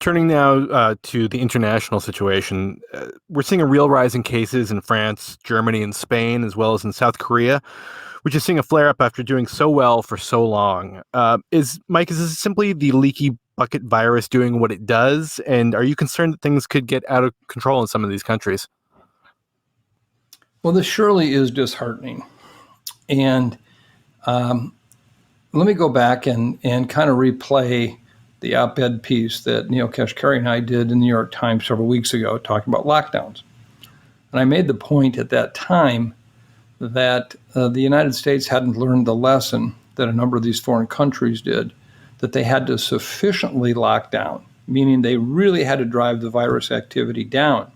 Turning now to the international situation, we're seeing a real rise in cases in France, Germany, and Spain, as well as in South Korea, which is seeing a flare up after doing so well for so long. Is this simply the leaky bucket virus doing what it does? And are you concerned that things could get out of control in some of these countries? Well, this surely is disheartening. And let me go back and kind of replay the op-ed piece that Neil Kashkari and I did in the New York Times several weeks ago talking about lockdowns. And I made the point at that time that the United States hadn't learned the lesson that a number of these foreign countries did, that they had to sufficiently lock down, meaning they really had to drive the virus activity down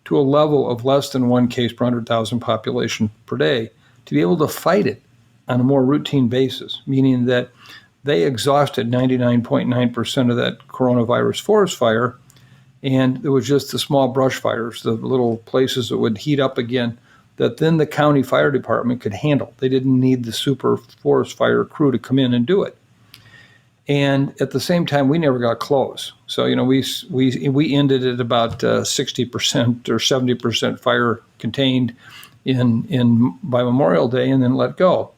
to a level of less than one case per 100,000 population per day to be able to fight it on a more routine basis, meaning that they exhausted 99.9% of that coronavirus forest fire, and there was just the small brush fires, the little places that would heat up again, that then the county fire department could handle. They didn't need the super forest fire crew to come in and do it. And at the same time, we never got close. So, we ended at about 60% or 70% fire contained in by Memorial Day and then let go.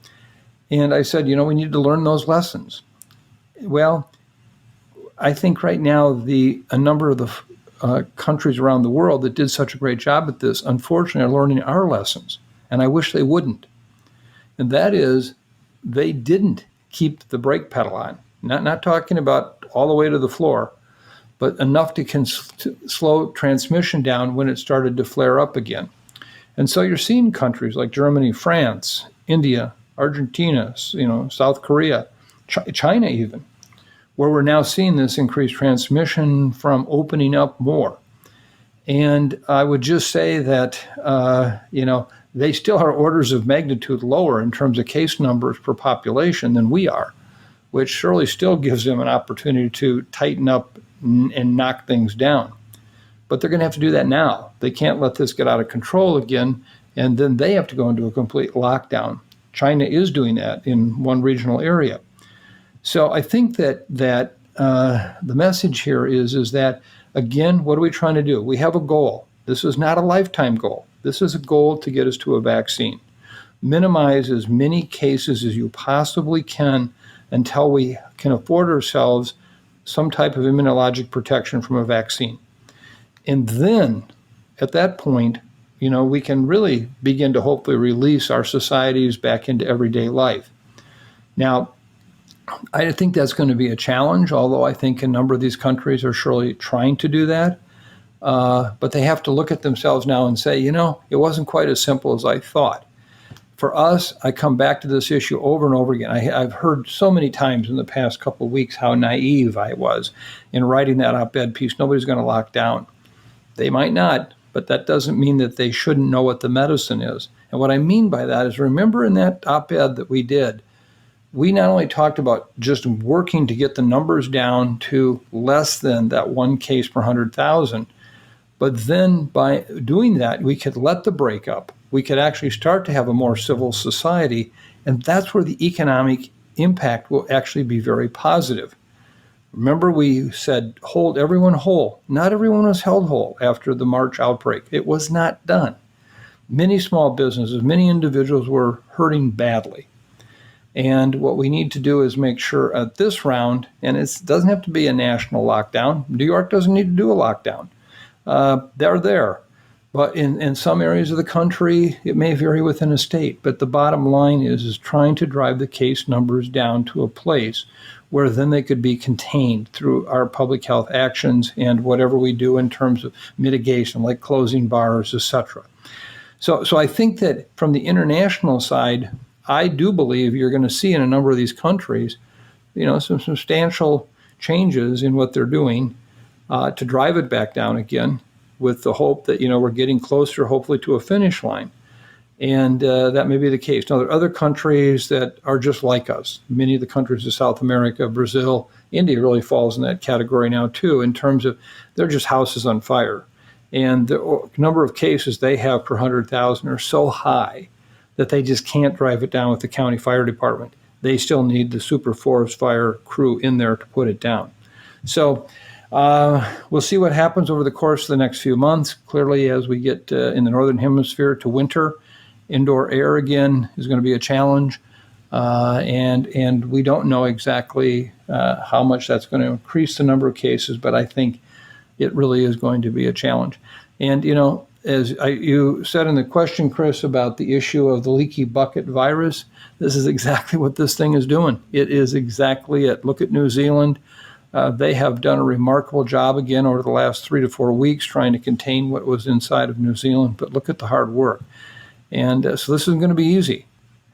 And I said, we need to learn those lessons. Well, I think right now a number of the countries around the world that did such a great job at this, unfortunately, are learning our lessons. And I wish they wouldn't. And that is, they didn't keep the brake pedal on. Not talking about all the way to the floor, but enough to slow transmission down when it started to flare up again. And so you're seeing countries like Germany, France, India, Argentina, South Korea, China even, where we're now seeing this increased transmission from opening up more. And I would just say that, they still are orders of magnitude lower in terms of case numbers per population than we are, which surely still gives them an opportunity to tighten up and knock things down. But they're going to have to do that now. They can't let this get out of control again, and then they have to go into a complete lockdown. China is doing that in one regional area. So I think that the message here is that, again, what are we trying to do? We have a goal. This is not a lifetime goal. This is a goal to get us to a vaccine. Minimize as many cases as you possibly can until we can afford ourselves some type of immunologic protection from a vaccine. And then, at that point, we can really begin to hopefully release our societies back into everyday life. Now, I think that's going to be a challenge, although I think a number of these countries are surely trying to do that. But they have to look at themselves now and say, it wasn't quite as simple as I thought. For us, I come back to this issue over and over again. I've heard so many times in the past couple of weeks how naive I was in writing that op-ed piece. Nobody's going to lock down. They might not, but that doesn't mean that they shouldn't know what the medicine is. And what I mean by that is, remember in that op-ed that we did, we not only talked about just working to get the numbers down to less than that one case per 100,000, but then by doing that, we could let the break up. We could actually start to have a more civil society, and that's where the economic impact will actually be very positive. Remember, we said hold everyone whole. Not everyone was held whole after the March outbreak. It was not done. Many small businesses, many individuals were hurting badly. And what we need to do is make sure at this round, and it doesn't have to be a national lockdown. New York doesn't need to do a lockdown. They're there. But in some areas of the country, it may vary within a state. But the bottom line is trying to drive the case numbers down to a place where then they could be contained through our public health actions and whatever we do in terms of mitigation, like closing bars, etc. So I think that from the international side, I do believe you're going to see in a number of these countries, some substantial changes in what they're doing to drive it back down again, with the hope that, we're getting closer, hopefully, to a finish line. And that may be the case. Now, there are other countries that are just like us. Many of the countries of South America, Brazil, India really falls in that category now, too, in terms of they're just houses on fire. And the number of cases they have per 100,000 are so high that they just can't drive it down with the county fire department. They still need the super forest fire crew in there to put it down. So We'll see what happens over the course of the next few months. Clearly, as we get in the Northern Hemisphere to winter, indoor air again is going to be a challenge. And we don't know exactly how much that's going to increase the number of cases, but I think it really is going to be a challenge. And, as you said in the question, Chris, about the issue of the leaky bucket virus, this is exactly what this thing is doing. It is exactly it. Look at New Zealand. They have done a remarkable job again over the last 3 to 4 weeks trying to contain what was inside of New Zealand, but look at the hard work. And so this isn't going to be easy.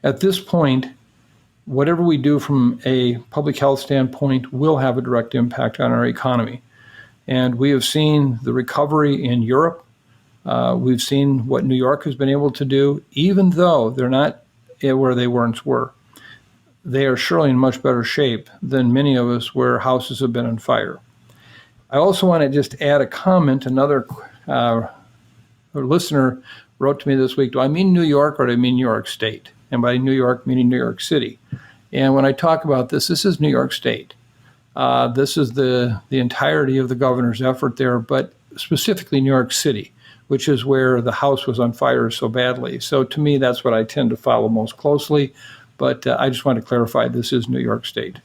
At this point, whatever we do from a public health standpoint will have a direct impact on our economy. And we have seen the recovery in Europe. We've seen what New York has been able to do, even though they're not where they once were. They are surely in much better shape than many of us where houses have been on fire. I also want to just add a comment. Another listener wrote to me this week, do I mean New York or do I mean New York State? And by New York, meaning New York City. And when I talk about this is New York State. This is the entirety of the governor's effort there, but specifically New York City, which is where the house was on fire so badly. So to me, that's what I tend to follow most closely. But I just want to clarify, this is New York State.